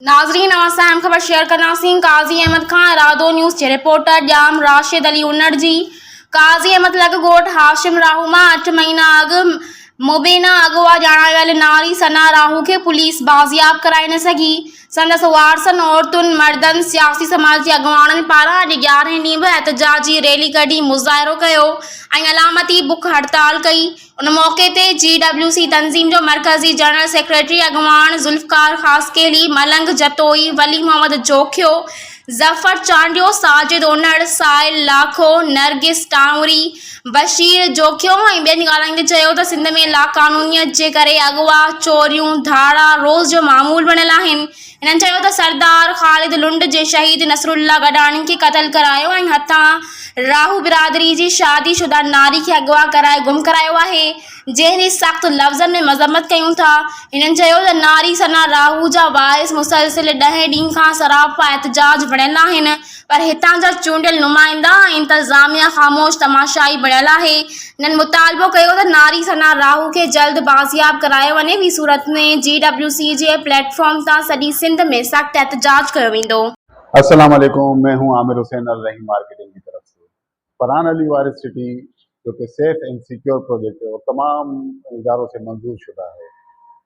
नाजरीन नमस्ते। अहम खबर शेयर करना सी काजी अहमद खान रादो न्यूज़ जे रिपोर्टर जाम राशिद अली उन्नड़ जी काजी अहमद लग गोट हाशिम राहू मां 8 महीना अग मुबीना अगवा जानायल नारी सना राहू के पुलिस बाजियाब कराए न सकी। संदस वारसन औरतुन मर्दन सियासी समाज के अगवाणन पारा अॼु 11 ॾींहं एहतजाजी रैली कढी मुज़ाहिरो कयो ऐं अलामती बुख हड़ताल कई। उन मौके ते GWC तंज़ीम जो मरकज़ी जनरल सेक्रेटरी अगवान ज़ुल्फ़कार ख़ासकेली मलंग जतोई वली मोहम्मद जोखियो ज़फ़र चांडियो साजिद उन्नड़ साहिल लाखो नरगिस टांवरी बशीर जोखियो ऐं ॿियनि ॻाल्हाईंदे चयो त सिंध में लाक़ानूनीयत जे करे अगवा चोरियूं धाड़ा रोज़ जो मामूल बणियल आहिनि। इन्हनि चयो त सरदार ख़ालिद लुंड जे शहीद नसरुल्ला गडानी खे क़त्ल करायो ऐं हथां राहू बिरादरी जी शादीशुदा नारी खे अगवा कराए गुम करायो आहे, जंहिंजी सख़्त लफ़्ज़नि में मज़म्मत कयूं था। इन्हनि चयो त नारी सना राहू जा वारिस मुसलसिल 10 ॾींहं खां सरापा एहतजाज बणियल आहिनि, पर हितां जा चूंडियल नुमाइंदा ऐं इंतज़ामिया ख़ामोश तमाशाई बणियल आहे। इन्हनि मुतालबो कयो त नारी सना राहू खे जल्द बाज़ियाब करायो वञे, ॿी सूरत में GWC जे प्लेटफॉर्म तां सॼी सिंध में सख़्त एहतजाज कयो वेंदो। अस्सलाम वालेकुम, मैं हूं आमिर हुसैन अल रहीम मार्केटिंग की तरफ से। फरहान अली वारिस सिटी जो कि सेफ एंड सिक्योर प्रोजेक्ट है और तमाम इदारों से मंजूर शुदा है,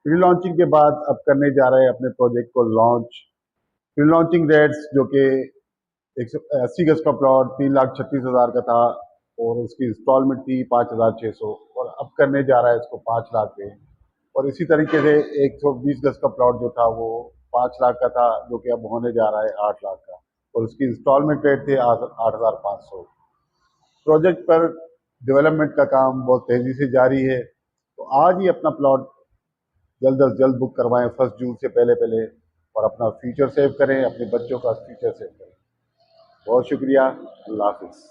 प्री लॉन्चिंग के बाद अब करने जा रहे हैं अपने प्रोजेक्ट को लॉन्च। प्री लॉन्चिंग रेट्स जो कि 180 गज का प्लॉट 3,36,000 का था और उसकी इंस्टॉलमेंट थी 5,600 और अब करने जा रहा है इसको 5 लाख पे। और इसी तरीके से 120 गज का प्लॉट जो था वो 5 लाख का था, जो कि अब होने जा रहा है 8 लाख का और उसकी इंस्टॉलमेंट रेट थे 8,500। प्रोजेक्ट पर डेवलपमेंट का काम बहुत तेज़ी से जारी है, तो आज ही अपना प्लॉट जल्द अज जल्द बुक करवाएं 1 जून से पहले और अपना फ्यूचर सेव करें, अपने बच्चों का फ्यूचर सेव करें। बहुत शुक्रिया, अल्लाह हाफिज़।